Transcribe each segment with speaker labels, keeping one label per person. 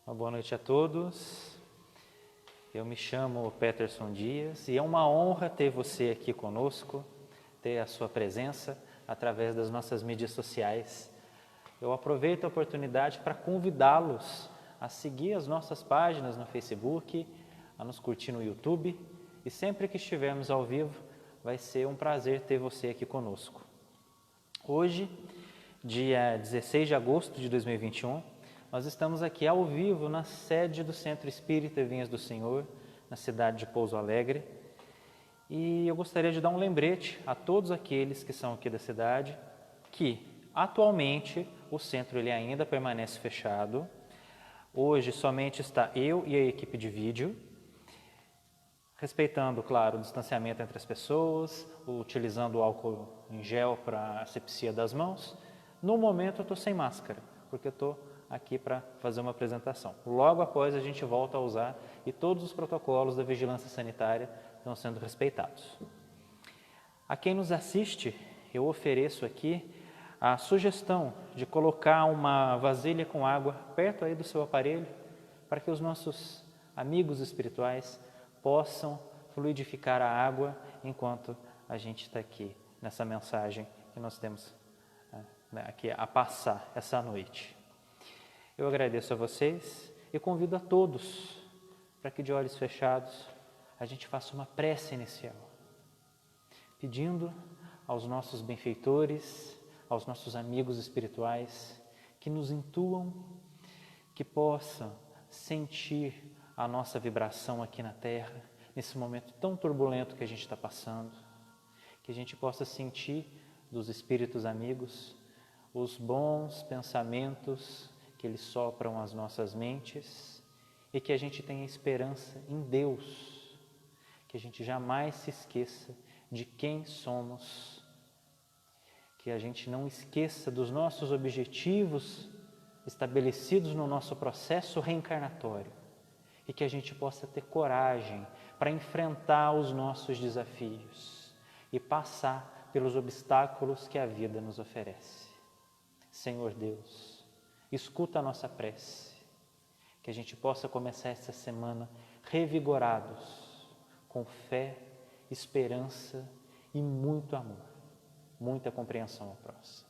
Speaker 1: Uma boa noite a todos. Eu me chamo Peterson Dias e é uma honra ter você aqui conosco, ter a sua presença através das nossas mídias sociais. Eu aproveito a oportunidade para convidá-los a seguir as nossas páginas no Facebook, a nos curtir no YouTube e sempre que estivermos ao vivo, vai ser um prazer ter você aqui conosco. Hoje, dia 16 de agosto de 2021, nós estamos aqui ao vivo na sede do Centro Espírita Vinhas do Senhor, na cidade de Pouso Alegre. E eu gostaria de dar um lembrete a todos aqueles que são aqui da cidade, que atualmente o centro ele ainda permanece fechado. Hoje somente está eu e a equipe de vídeo, respeitando, claro, o distanciamento entre as pessoas, utilizando o álcool em gel para a asepsia das mãos. No momento eu estou sem máscara, porque eu estou aqui para fazer uma apresentação. Logo após a gente volta a usar e todos os protocolos da vigilância sanitária estão sendo respeitados. A quem nos assiste, eu ofereço aqui a sugestão de colocar uma vasilha com água perto aí do seu aparelho, para que os nossos amigos espirituais possam fluidificar a água enquanto a gente está aqui nessa mensagem que nós temos aqui a passar essa noite. Eu agradeço a vocês e convido a todos para que de olhos fechados a gente faça uma prece inicial, pedindo aos nossos benfeitores, aos nossos amigos espirituais, que nos intuam, que possam sentir a nossa vibração aqui na Terra, nesse momento tão turbulento que a gente está passando, que a gente possa sentir dos espíritos amigos os bons pensamentos que eles sopram as nossas mentes e que a gente tenha esperança em Deus, que a gente jamais se esqueça de quem somos, que a gente não esqueça dos nossos objetivos estabelecidos no nosso processo reencarnatório e que a gente possa ter coragem para enfrentar os nossos desafios e passar pelos obstáculos que a vida nos oferece. Senhor Deus, escuta a nossa prece, que a gente possa começar essa semana revigorados, com fé, esperança e muito amor, muita compreensão ao próximo.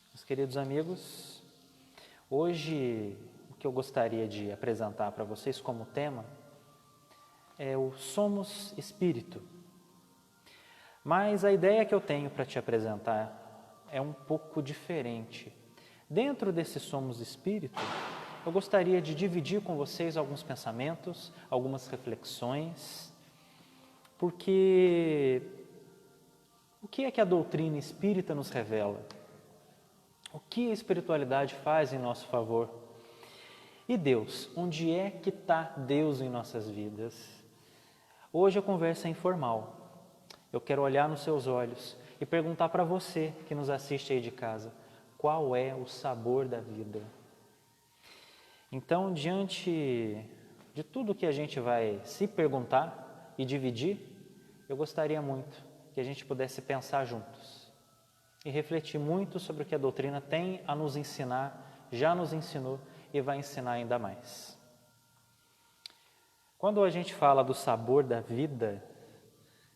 Speaker 1: Meus queridos amigos, hoje o que eu gostaria de apresentar para vocês como tema é o Somos Espírito. Mas a ideia que eu tenho para te apresentar é um pouco diferente. Dentro desse Somos Espírito, eu gostaria de dividir com vocês alguns pensamentos, algumas reflexões, porque o que é que a doutrina espírita nos revela? O que a espiritualidade faz em nosso favor? E Deus, onde é que está Deus em nossas vidas? Hoje a conversa é informal. Eu quero olhar nos seus olhos e perguntar para você que nos assiste aí de casa, qual é o sabor da vida? Então, diante de tudo que a gente vai se perguntar e dividir, eu gostaria muito que a gente pudesse pensar juntos e refletir muito sobre o que a doutrina tem a nos ensinar, já nos ensinou e vai ensinar ainda mais. Quando a gente fala do sabor da vida,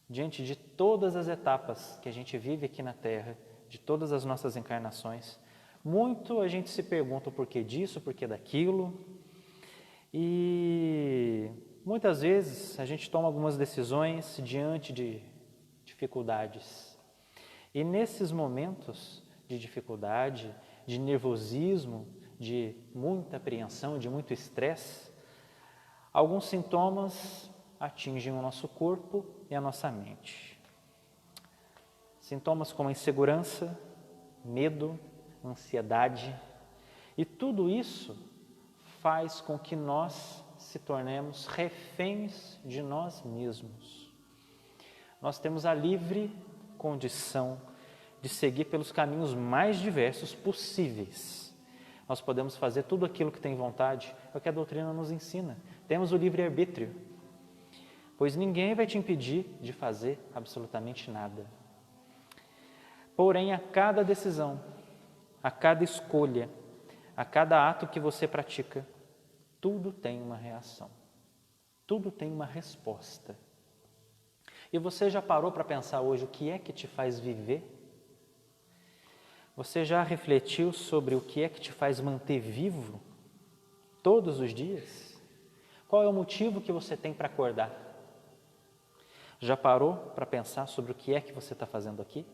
Speaker 1: diante de todas as etapas que a gente vive aqui na Terra, de todas as nossas encarnações, muito a gente se pergunta o porquê disso, o porquê daquilo, e muitas vezes a gente toma algumas decisões diante de dificuldades. E nesses momentos de dificuldade, de nervosismo, de muita apreensão, de muito estresse, alguns sintomas atingem o nosso corpo e a nossa mente. Sintomas como insegurança, medo, ansiedade, e tudo isso faz com que nós se tornemos reféns de nós mesmos. Nós temos a livre condição de seguir pelos caminhos mais diversos possíveis. Nós podemos fazer tudo aquilo que tem vontade, é o que a doutrina nos ensina. Temos o livre-arbítrio, pois ninguém vai te impedir de fazer absolutamente nada. Porém, a cada decisão, a cada escolha, a cada ato que você pratica, tudo tem uma reação, tudo tem uma resposta. E você já parou para pensar hoje o que é que te faz viver? Você já refletiu sobre o que é que te faz manter vivo todos os dias? Qual é o motivo que você tem para acordar? Já parou para pensar sobre o que é que você está fazendo aqui?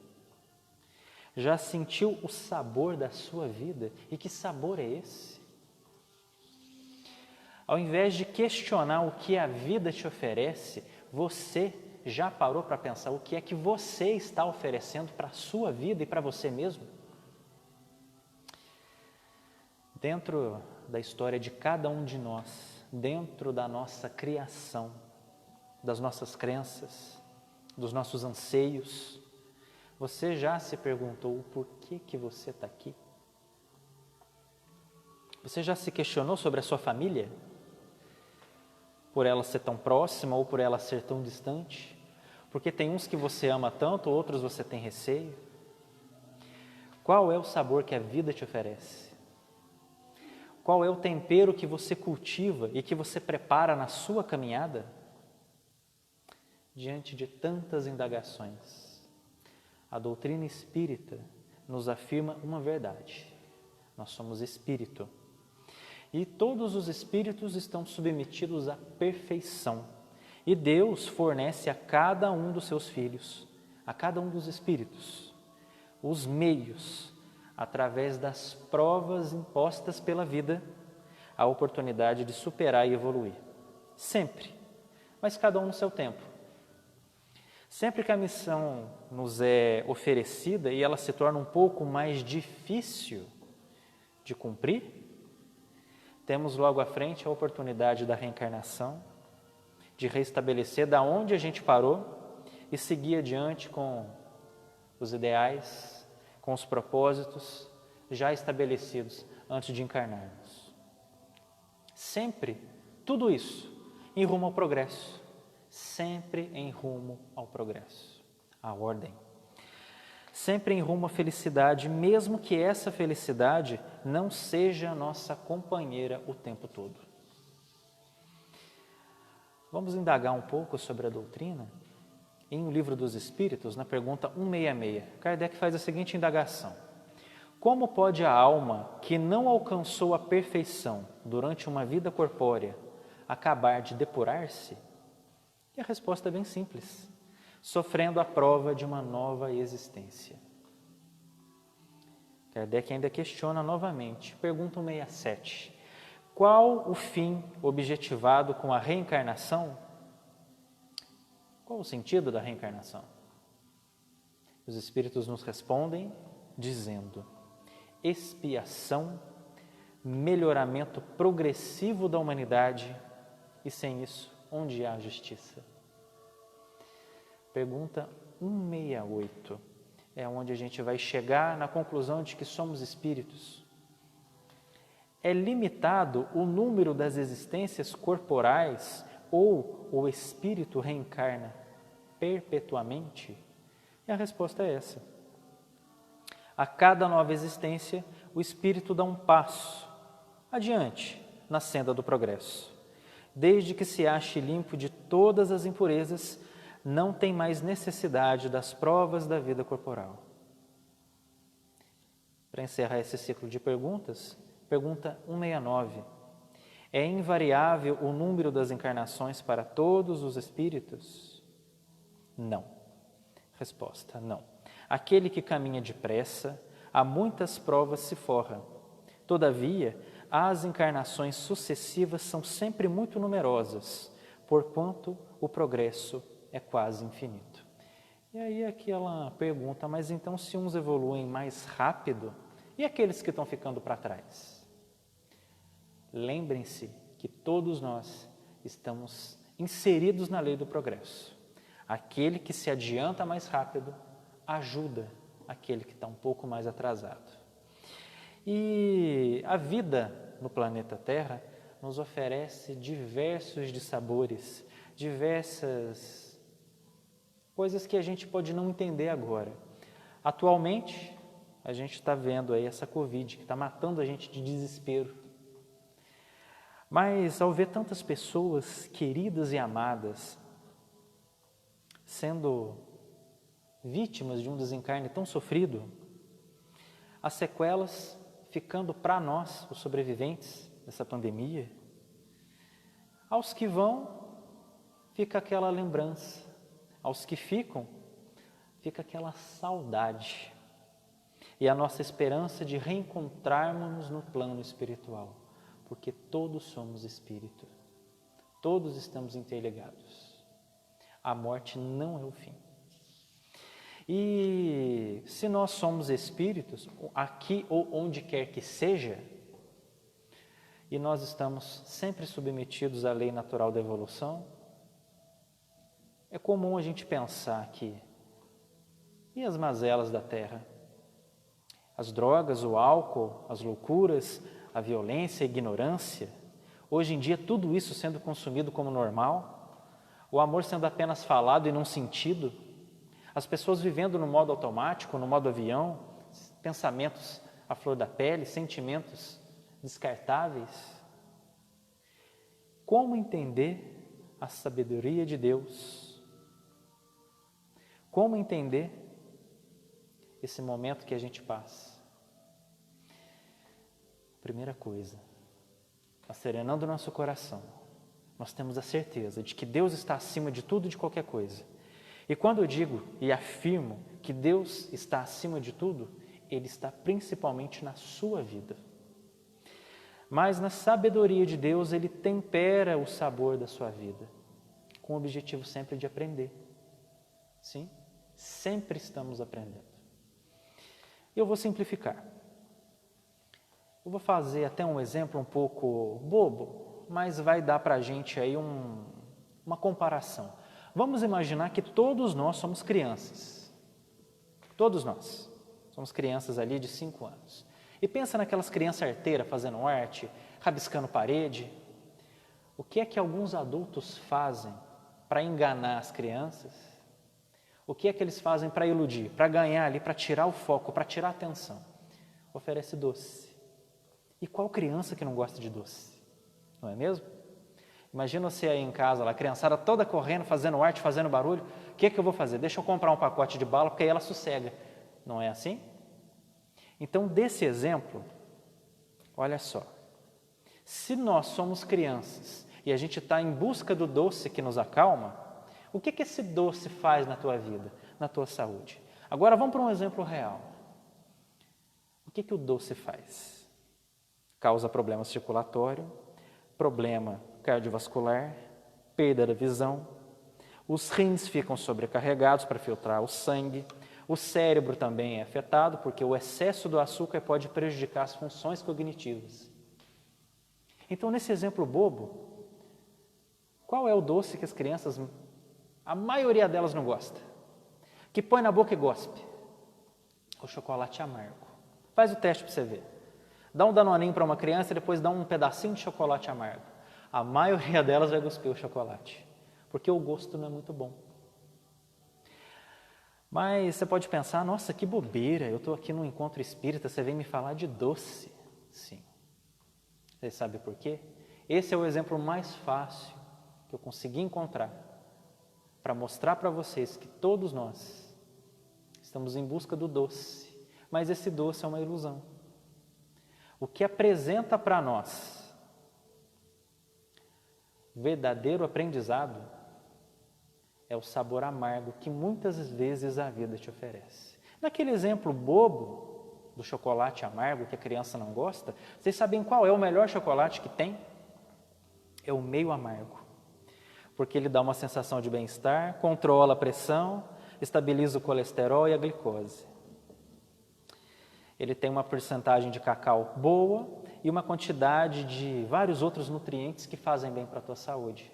Speaker 1: Já sentiu o sabor da sua vida? E que sabor é esse? Ao invés de questionar o que a vida te oferece, você já parou para pensar o que é que você está oferecendo para a sua vida e para você mesmo? Dentro da história de cada um de nós, dentro da nossa criação, das nossas crenças, dos nossos anseios, você já se perguntou o porquê que você está aqui? Você já se questionou sobre a sua família? Por ela ser tão próxima ou por ela ser tão distante? Porque tem uns que você ama tanto, outros você tem receio. Qual é o sabor que a vida te oferece? Qual é o tempero que você cultiva e que você prepara na sua caminhada? Diante de tantas indagações, a doutrina espírita nos afirma uma verdade: nós somos espírito. E todos os espíritos estão submetidos à perfeição. E Deus fornece a cada um dos seus filhos, a cada um dos espíritos, os meios, através das provas impostas pela vida, a oportunidade de superar e evoluir. Sempre, mas cada um no seu tempo. Sempre que a missão nos é oferecida e ela se torna um pouco mais difícil de cumprir, temos logo à frente a oportunidade da reencarnação, de restabelecer da onde a gente parou e seguir adiante com os ideais, com os propósitos já estabelecidos antes de encarnarmos. Sempre, tudo isso em rumo ao progresso, sempre em rumo ao progresso, à ordem. Sempre em rumo à felicidade, mesmo que essa felicidade não seja a nossa companheira o tempo todo. Vamos indagar um pouco sobre a doutrina? Em O Livro dos Espíritos, na pergunta 166, Kardec faz a seguinte indagação: como pode a alma que não alcançou a perfeição durante uma vida corpórea acabar de depurar-se? E a resposta é bem simples: sofrendo a prova de uma nova existência. Kardec ainda questiona novamente, pergunta 167, qual o fim objetivado com a reencarnação? Qual o sentido da reencarnação? Os Espíritos nos respondem dizendo: expiação, melhoramento progressivo da humanidade, e sem isso, onde há justiça? Pergunta 168 é onde a gente vai chegar na conclusão de que somos espíritos. É limitado o número das existências corporais ou o espírito reencarna perpetuamente? E a resposta é essa. A cada nova existência, o espírito dá um passo adiante na senda do progresso. Desde que se ache limpo de todas as impurezas, não tem mais necessidade das provas da vida corporal. Para encerrar esse ciclo de perguntas, pergunta 169. É invariável o número das encarnações para todos os espíritos? Não. Resposta: não. Aquele que caminha depressa, a muitas provas se forra. Todavia, as encarnações sucessivas são sempre muito numerosas, porquanto o progresso é quase infinito. E aí aquela pergunta: mas então se uns evoluem mais rápido, e aqueles que estão ficando para trás? Lembrem-se que todos nós estamos inseridos na lei do progresso. Aquele que se adianta mais rápido ajuda aquele que está um pouco mais atrasado. E a vida no planeta Terra nos oferece diversos dissabores, diversas coisas que a gente pode não entender agora. Atualmente, a gente está vendo aí essa Covid que está matando a gente de desespero. Mas ao ver tantas pessoas queridas e amadas sendo vítimas de um desencarne tão sofrido, as sequelas ficando para nós, os sobreviventes dessa pandemia, aos que vão, fica aquela lembrança, aos que ficam, fica aquela saudade e a nossa esperança de reencontrarmos-nos no plano espiritual, porque todos somos espírito, todos estamos interligados. A morte não é o fim. E se nós somos espíritos, aqui ou onde quer que seja, e nós estamos sempre submetidos à lei natural da evolução, é comum a gente pensar que, e as mazelas da terra? As drogas, o álcool, as loucuras, a violência, a ignorância, hoje em dia tudo isso sendo consumido como normal, o amor sendo apenas falado e não sentido, as pessoas vivendo no modo automático, no modo avião, pensamentos à flor da pele, sentimentos descartáveis. Como entender a sabedoria de Deus? Como entender esse momento que a gente passa? Primeira coisa, serenando o nosso coração, nós temos a certeza de que Deus está acima de tudo e de qualquer coisa. E quando eu digo e afirmo que Deus está acima de tudo, Ele está principalmente na sua vida. Mas na sabedoria de Deus, Ele tempera o sabor da sua vida, com o objetivo sempre de aprender. Sim, sempre estamos aprendendo. Eu vou simplificar. Eu vou fazer até um exemplo um pouco bobo, mas vai dar para a gente aí uma comparação. Vamos imaginar que todos nós somos crianças. Todos nós somos crianças ali de 5 anos. E pensa naquelas crianças arteiras fazendo arte, rabiscando parede. O que é que alguns adultos fazem para enganar as crianças? O que é que eles fazem para iludir, para ganhar ali, para tirar o foco, para tirar a atenção? Oferece doce. E qual criança que não gosta de doce? Não é mesmo? Imagina você aí em casa, a criançada toda correndo, fazendo arte, fazendo barulho. O que é que eu vou fazer? Deixa eu comprar um pacote de bala, porque aí ela sossega. Não é assim? Então, desse exemplo, olha só. Se nós somos crianças e a gente está em busca do doce que nos acalma, o que que esse doce faz na tua vida, na tua saúde? Agora vamos para um exemplo real. O que que o doce faz? Causa problema circulatório, problema cardiovascular, perda da visão, os rins ficam sobrecarregados para filtrar o sangue, o cérebro também é afetado, porque o excesso do açúcar pode prejudicar as funções cognitivas. Então, nesse exemplo bobo, qual é o doce que as crianças, a maioria delas não gosta? Que põe na boca e gospe? O chocolate amargo. Faz o teste para você ver. Dá um danoninho para uma criança e depois dá um pedacinho de chocolate amargo. A maioria delas vai cuspir o chocolate, porque o gosto não é muito bom. Mas você pode pensar, nossa, que bobeira, eu estou aqui num encontro espírita, você vem me falar de doce. Sim. Você sabe por quê? Esse é o exemplo mais fácil que eu consegui encontrar para mostrar para vocês que todos nós estamos em busca do doce, mas esse doce é uma ilusão. O que apresenta para nós verdadeiro aprendizado é o sabor amargo que muitas vezes a vida te oferece. Naquele exemplo bobo do chocolate amargo que a criança não gosta, vocês sabem qual é o melhor chocolate que tem? É o meio amargo, porque ele dá uma sensação de bem-estar, controla a pressão, estabiliza o colesterol e a glicose. Ele tem uma porcentagem de cacau boa e uma quantidade de vários outros nutrientes que fazem bem para a tua saúde.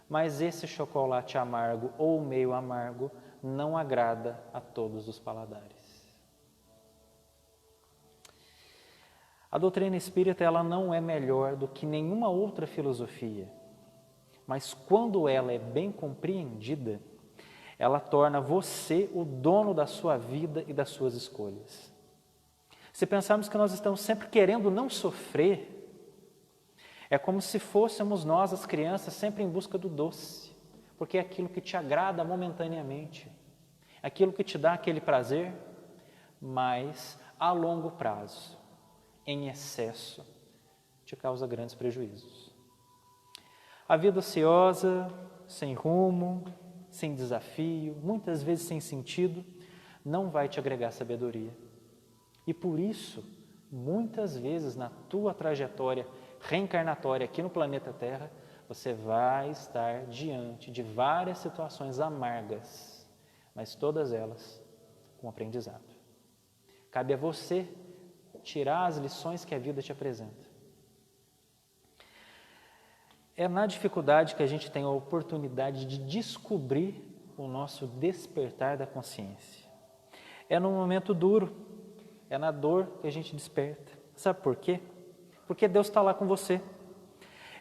Speaker 1: Mas esse chocolate amargo ou meio amargo não agrada a todos os paladares. A doutrina espírita ela não é melhor do que nenhuma outra filosofia, mas quando ela é bem compreendida, ela torna você o dono da sua vida e das suas escolhas. Se pensarmos que nós estamos sempre querendo não sofrer, é como se fôssemos nós, as crianças, sempre em busca do doce, porque é aquilo que te agrada momentaneamente, é aquilo que te dá aquele prazer, mas a longo prazo, em excesso, te causa grandes prejuízos. A vida ociosa, sem rumo, sem desafio, muitas vezes sem sentido, não vai te agregar sabedoria. E por isso, muitas vezes na tua trajetória reencarnatória aqui no planeta Terra, você vai estar diante de várias situações amargas, mas todas elas com aprendizado. Cabe a você tirar as lições que a vida te apresenta. É na dificuldade que a gente tem a oportunidade de descobrir o nosso despertar da consciência. É no momento duro, é na dor que a gente desperta. Sabe por quê? Porque Deus está lá com você.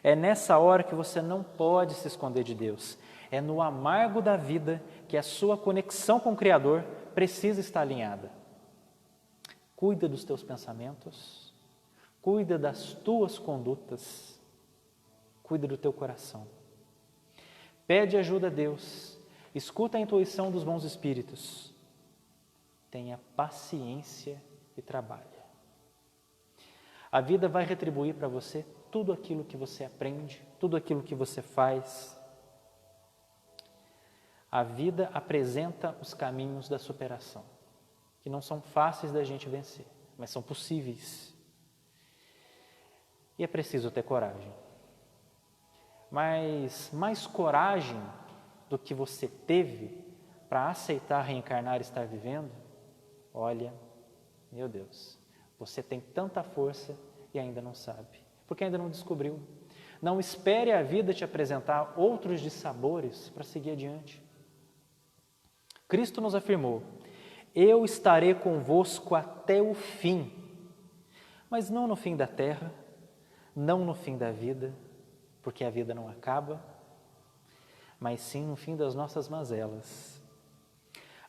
Speaker 1: É nessa hora que você não pode se esconder de Deus. É no amargo da vida que a sua conexão com o Criador precisa estar alinhada. Cuida dos teus pensamentos, cuida das tuas condutas, cuida do teu coração. Pede ajuda a Deus, escuta a intuição dos bons espíritos. Tenha paciência e trabalha. A vida vai retribuir para você tudo aquilo que você aprende, tudo aquilo que você faz. A vida apresenta os caminhos da superação, que não são fáceis da gente vencer, mas são possíveis. E é preciso ter coragem. Mas mais coragem do que você teve para aceitar reencarnar e estar vivendo, olha, meu Deus, você tem tanta força e ainda não sabe, porque ainda não descobriu. Não espere a vida te apresentar outros dissabores para seguir adiante. Cristo nos afirmou: eu estarei convosco até o fim, mas não no fim da terra, não no fim da vida, porque a vida não acaba, mas sim no fim das nossas mazelas.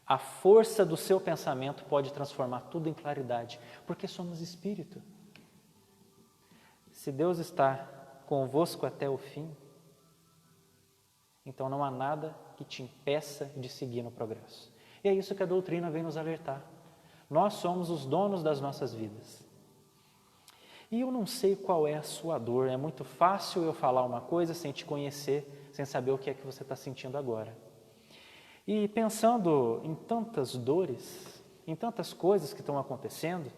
Speaker 1: A força do seu pensamento pode transformar tudo em claridade, porque somos espírito. Se Deus está convosco até o fim, então não há nada que te impeça de seguir no progresso. E é isso que a doutrina vem nos alertar. Nós somos os donos das nossas vidas. E eu não sei qual é a sua dor. É muito fácil eu falar uma coisa sem te conhecer, sem saber o que é que você está sentindo agora. E pensando em tantas dores, em tantas coisas que estão acontecendo,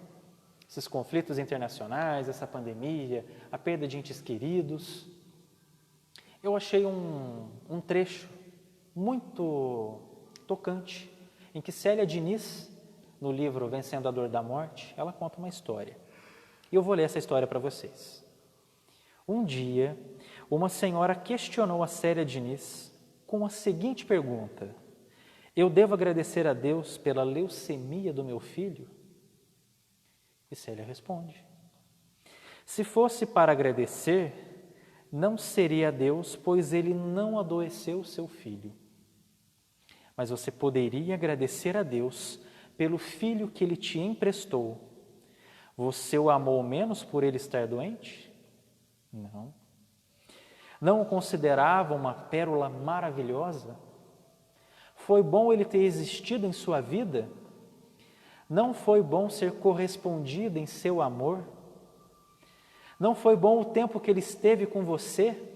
Speaker 1: esses conflitos internacionais, essa pandemia, a perda de entes queridos, eu achei um trecho muito tocante, em que Célia Diniz, no livro Vencendo a Dor da Morte, ela conta uma história. E eu vou ler essa história para vocês. Um dia, uma senhora questionou a Célia Diniz com a seguinte pergunta: eu devo agradecer a Deus pela leucemia do meu filho? E Célia responde: se fosse para agradecer, não seria a Deus, pois ele não adoeceu seu filho. Mas você poderia agradecer a Deus pelo filho que ele te emprestou. Você o amou menos por ele estar doente? Não. Não o considerava uma pérola maravilhosa? Foi bom ele ter existido em sua vida? Não foi bom ser correspondido em seu amor? Não foi bom o tempo que ele esteve com você?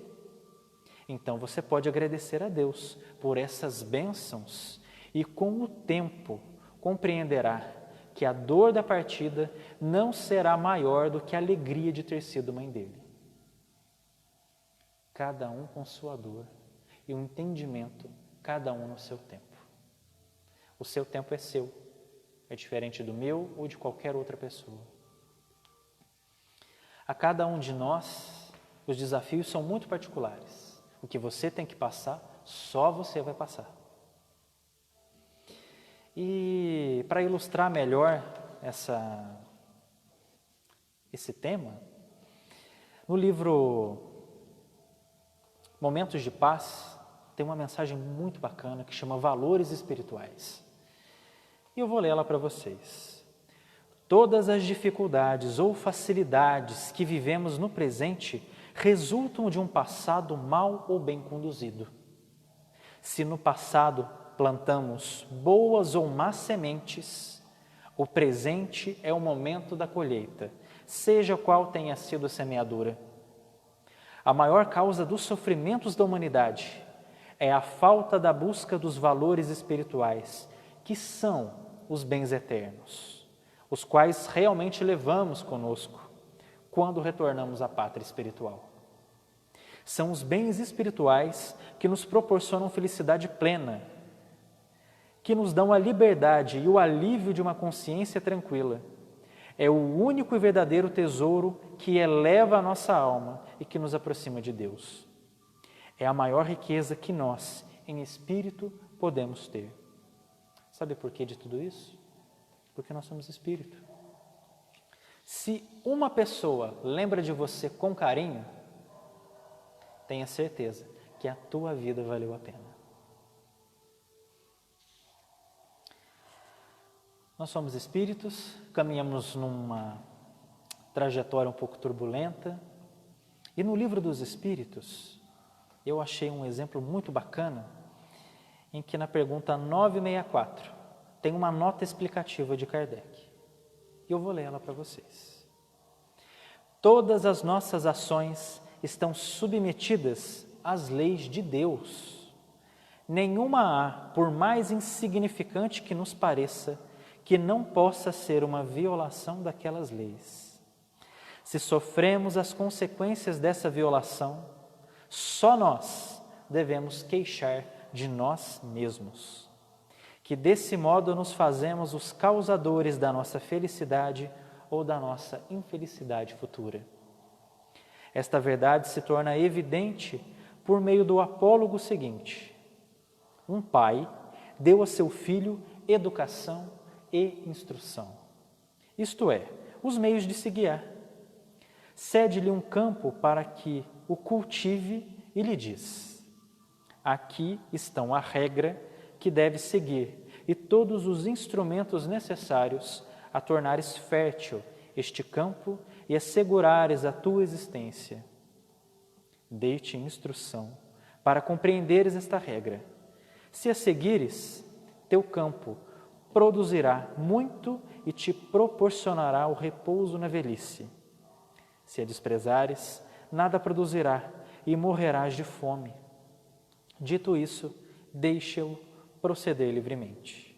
Speaker 1: Então você pode agradecer a Deus por essas bênçãos e com o tempo compreenderá que a dor da partida não será maior do que a alegria de ter sido mãe dele. Cada um com sua dor e o entendimento, cada um no seu tempo. O seu tempo é seu, é diferente do meu ou de qualquer outra pessoa. A cada um de nós, os desafios são muito particulares. O que você tem que passar, só você vai passar. E para ilustrar melhor esse tema, no livro Momentos de Paz, tem uma mensagem muito bacana que chama Valores Espirituais. E eu vou ler ela para vocês. Todas as dificuldades ou facilidades que vivemos no presente resultam de um passado mal ou bem conduzido. Se no passado plantamos boas ou más sementes, o presente é o momento da colheita, seja qual tenha sido a semeadura. A maior causa dos sofrimentos da humanidade é a falta da busca dos valores espirituais, que são os bens eternos, os quais realmente levamos conosco quando retornamos à pátria espiritual. São os bens espirituais que nos proporcionam felicidade plena, que nos dão a liberdade e o alívio de uma consciência tranquila. É o único e verdadeiro tesouro que eleva a nossa alma e que nos aproxima de Deus. É a maior riqueza que nós, em espírito, podemos ter. Sabe por que de tudo isso? Porque nós somos espírito. Se uma pessoa lembra de você com carinho, tenha certeza que a tua vida valeu a pena. Nós somos espíritos, caminhamos numa trajetória um pouco turbulenta. E no livro dos Espíritos, eu achei um exemplo muito bacana, em que na pergunta 964, tem uma nota explicativa de Kardec. E eu vou ler ela para vocês. Todas as nossas ações estão submetidas às leis de Deus. Nenhuma há, por mais insignificante que nos pareça, que não possa ser uma violação daquelas leis. Se sofremos as consequências dessa violação, só nós devemos queixar de nós mesmos, que desse modo nos fazemos os causadores da nossa felicidade ou da nossa infelicidade futura. Esta verdade se torna evidente por meio do apólogo seguinte: um pai deu a seu filho educação e instrução, isto é, os meios de se guiar. Cede-lhe um campo para que o cultive e lhe diz: aqui estão a regra que deve seguir e todos os instrumentos necessários a tornares fértil este campo e assegurares a tua existência. Dei-te instrução para compreenderes esta regra. Se a seguires, teu campo produzirá muito e te proporcionará o repouso na velhice. Se a desprezares, nada produzirá e morrerás de fome. Dito isso, deixa-o proceder livremente.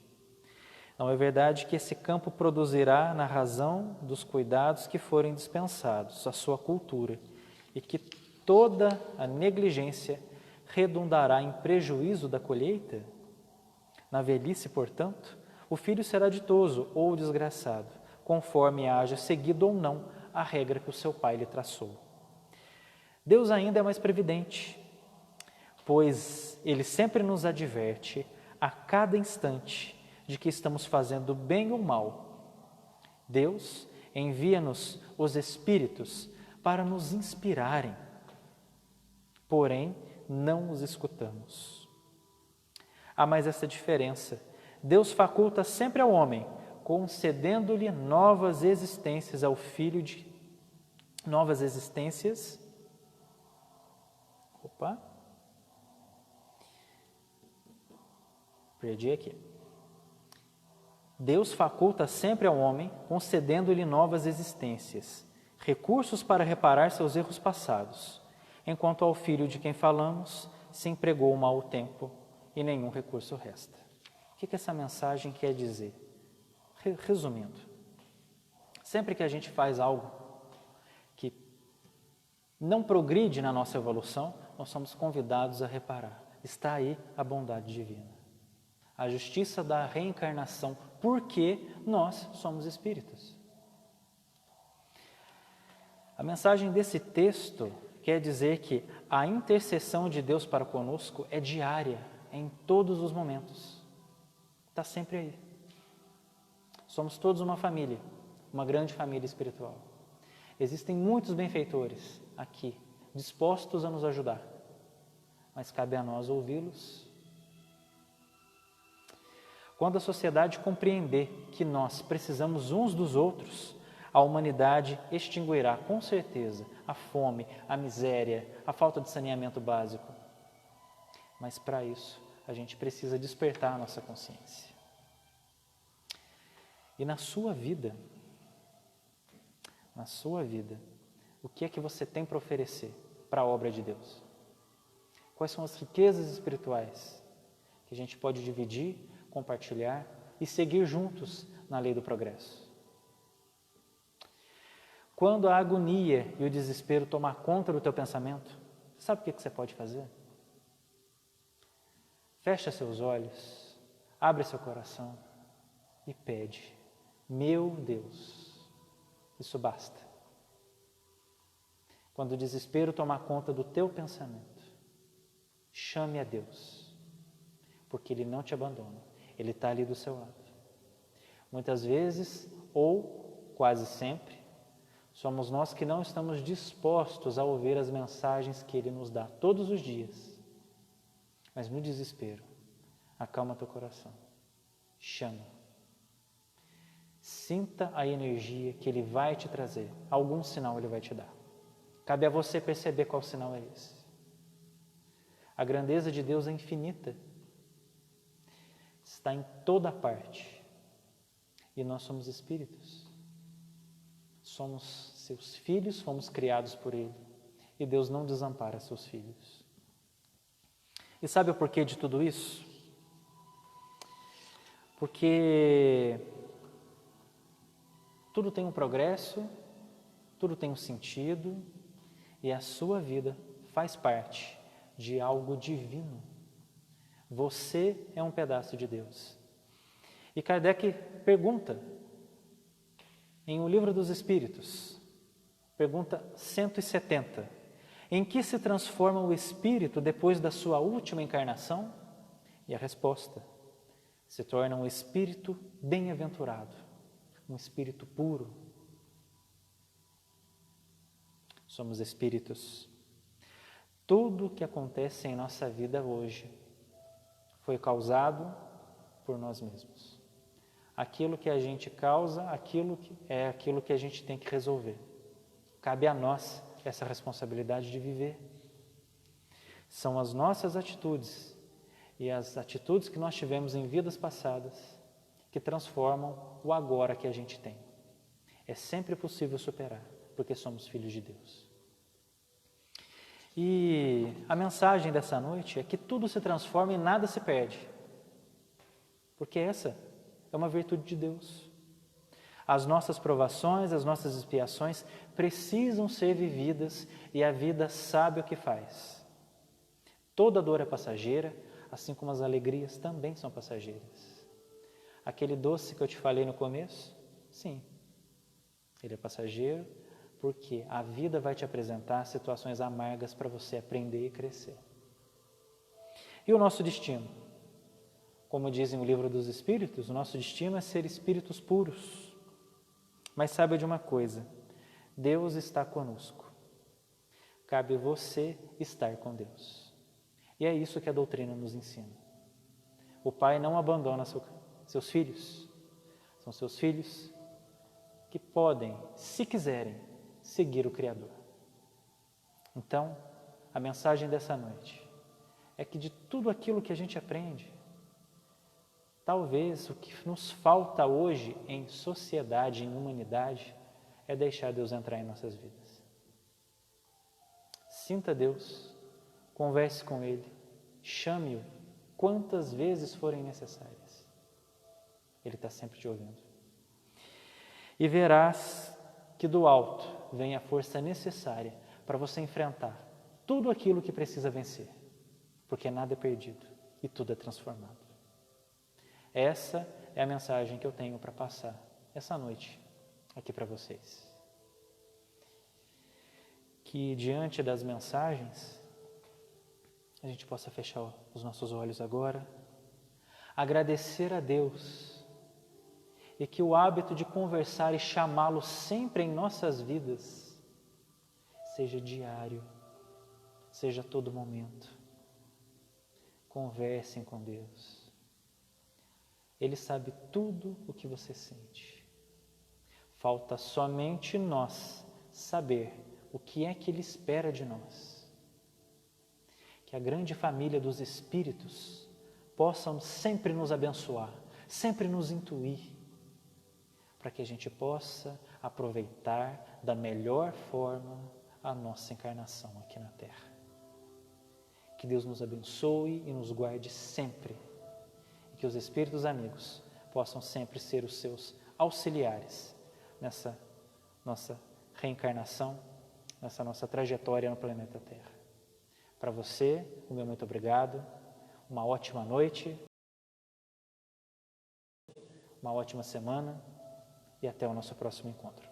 Speaker 1: Não é verdade que esse campo produzirá na razão dos cuidados que forem dispensados, a sua cultura, e que toda a negligência redundará em prejuízo da colheita? Na velhice, portanto, o filho será ditoso ou desgraçado, conforme haja seguido ou não a regra que o seu pai lhe traçou. Deus ainda é mais previdente, pois Ele sempre nos adverte a cada instante de que estamos fazendo bem ou mal. Deus envia-nos os Espíritos para nos inspirarem, porém não os escutamos. Há mais essa diferença. Deus faculta sempre ao homem, concedendo-lhe novas existências ao filho de... Novas existências... Perdi aqui. Deus faculta sempre ao homem, concedendo-lhe novas existências, recursos para reparar seus erros passados, enquanto ao filho de quem falamos se empregou o mau tempo e nenhum recurso resta. O que essa mensagem quer dizer? Resumindo, sempre que a gente faz algo que não progride na nossa evolução, nós somos convidados a reparar. Está aí a bondade divina, a justiça da reencarnação, porque nós somos espíritos. A mensagem desse texto quer dizer que a intercessão de Deus para conosco é diária, em todos os momentos. Está sempre aí. Somos todos uma família, uma grande família espiritual. Existem muitos benfeitores aqui, dispostos a nos ajudar, mas cabe a nós ouvi-los. Quando a sociedade compreender que nós precisamos uns dos outros, a humanidade extinguirá com certeza a fome, a miséria, a falta de saneamento básico. Mas para isso, a gente precisa despertar a nossa consciência. E na sua vida, o que é que você tem para oferecer para a obra de Deus? Quais são as riquezas espirituais que a gente pode dividir, compartilhar e seguir juntos na lei do progresso? Quando a agonia e o desespero tomar conta do teu pensamento, sabe o que você pode fazer? Fecha seus olhos, abre seu coração e pede: meu Deus, isso basta. Quando o desespero tomar conta do teu pensamento, chame a Deus, porque Ele não te abandona, Ele está ali do seu lado. Muitas vezes, ou quase sempre, somos nós que não estamos dispostos a ouvir as mensagens que Ele nos dá todos os dias. Mas no desespero, acalma teu coração, chama. Sinta a energia que Ele vai te trazer, algum sinal Ele vai te dar. Cabe a você perceber qual sinal é esse. A grandeza de Deus é infinita, está em toda parte, e nós somos espíritos. Somos seus filhos, fomos criados por Ele, e Deus não desampara seus filhos. E sabe o porquê de tudo isso? Porque tudo tem um progresso, tudo tem um sentido, e a sua vida faz parte de algo divino. Você é um pedaço de Deus. E Kardec pergunta, em O Livro dos Espíritos, pergunta 170, em que se transforma o espírito depois da sua última encarnação? E a resposta: se torna um espírito bem-aventurado, um espírito puro. Somos espíritos. Tudo o que acontece em nossa vida hoje foi causado por nós mesmos. Aquilo que a gente causa, aquilo que a gente tem que resolver. Cabe a nós essa responsabilidade de viver. São as nossas atitudes e as atitudes que nós tivemos em vidas passadas que transformam o agora que a gente tem. É sempre possível superar, porque somos filhos de Deus. E a mensagem dessa noite é que tudo se transforma e nada se perde, porque essa é uma virtude de Deus. As nossas provações, as nossas expiações precisam ser vividas e a vida sabe o que faz. Toda dor é passageira, assim como as alegrias também são passageiras. Aquele doce que eu te falei no começo, sim, ele é passageiro, porque a vida vai te apresentar situações amargas para você aprender e crescer. E o nosso destino? Como dizem o Livro dos Espíritos, o nosso destino é ser espíritos puros. Mas saiba de uma coisa, Deus está conosco. Cabe você estar com Deus. E é isso que a doutrina nos ensina. O Pai não abandona seus filhos. São seus filhos que podem, se quiserem, seguir o Criador. Então, a mensagem dessa noite é que de tudo aquilo que a gente aprende, talvez o que nos falta hoje em sociedade, em humanidade, é deixar Deus entrar em nossas vidas. Sinta Deus, converse com Ele, chame-o quantas vezes forem necessárias. Ele está sempre te ouvindo. E verás que do alto vem a força necessária para você enfrentar tudo aquilo que precisa vencer, porque nada é perdido e tudo é transformado. Essa é a mensagem que eu tenho para passar essa noite aqui para vocês. Que diante das mensagens, a gente possa fechar os nossos olhos agora, agradecer a Deus e que o hábito de conversar e chamá-lo sempre em nossas vidas seja diário, seja a todo momento. Conversem com Deus. Ele sabe tudo o que você sente. Falta somente nós saber o que é que Ele espera de nós. Que a grande família dos Espíritos possam sempre nos abençoar, sempre nos intuir, para que a gente possa aproveitar da melhor forma a nossa encarnação aqui na Terra. Que Deus nos abençoe e nos guarde sempre. E que os Espíritos amigos possam sempre ser os seus auxiliares nessa nossa reencarnação, nessa nossa trajetória no planeta Terra. Para você, o meu muito obrigado, uma ótima noite, uma ótima semana e até o nosso próximo encontro.